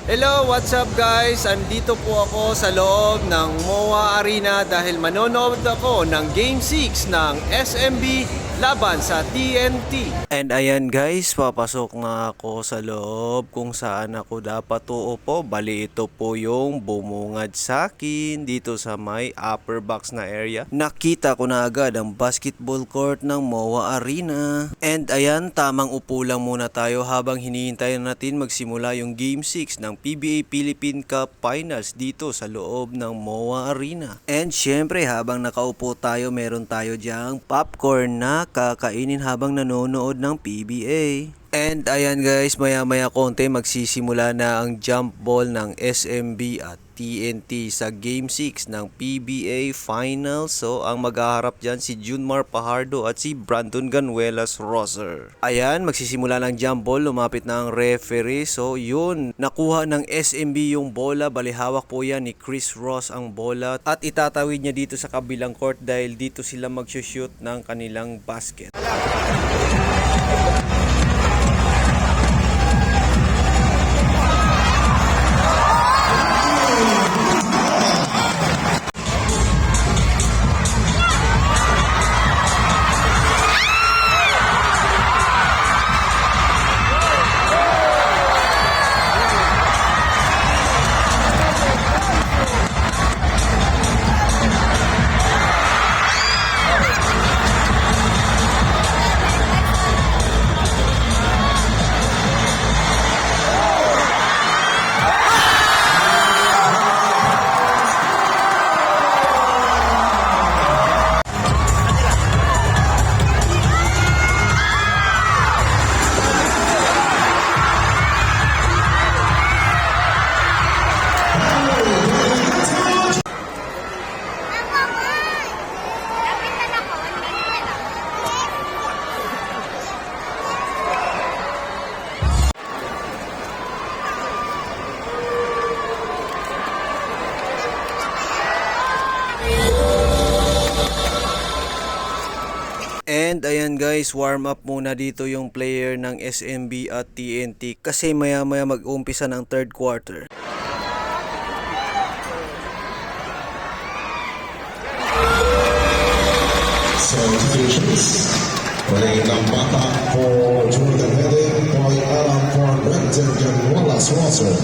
Hello, what's up guys? Andito po ako sa loob ng MOA Arena dahil manonood ako ng Game 6 ng SMB laban sa TNT. And ayan guys, papasok na ako sa loob kung saan ako dapat uupo. Bali ito po yung bumungad sa akin dito sa may upper box na area. Nakita ko na agad ang basketball court ng MOA Arena. And ayan, tamang upo lang muna tayo habang hinihintay natin magsimula yung Game 6 ng PBA Philippine Cup Finals dito sa loob ng MOA Arena. And syempre habang nakaupo tayo, meron tayo dyang popcorn na kakainin habang nanonood ng PBA. And ayan guys, maya konti magsisimula na ang jump ball ng SMB at TNT sa Game 6 ng PBA Finals. So ang maghaharap dyan si Junmar Pajardo at si Brandon Ganuelas Roser. Ayan, magsisimula ng jump ball, lumapit na ang referee. So yun, nakuha ng SMB yung bola, balihawak po yan ni Chris Ross ang bola at itatawid niya dito sa kabilang court dahil dito sila mag-shoot ng kanilang basket. And ayan guys, warm up muna dito yung player ng SMB at TNT kasi maya mag-umpisa ng third quarter. Salutations. Playing ang bata for Jordan Heading, Paul Alam for Brandon Ganuelas Roser.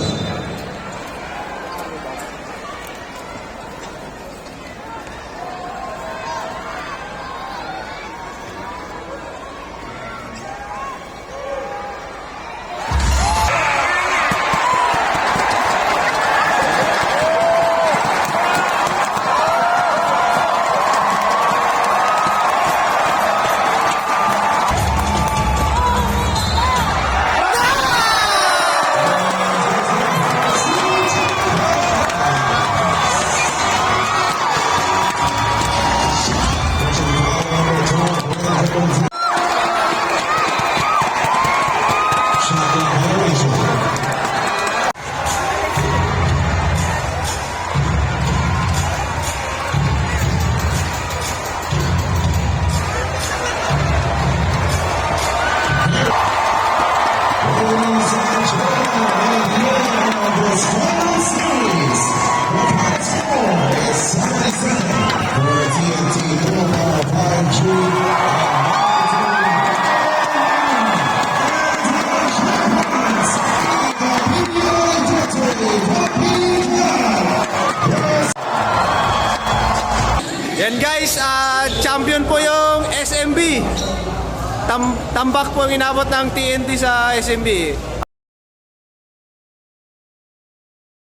Yan guys, champion po yung SMB. Tambak po ang inabot ng TNT sa SMB.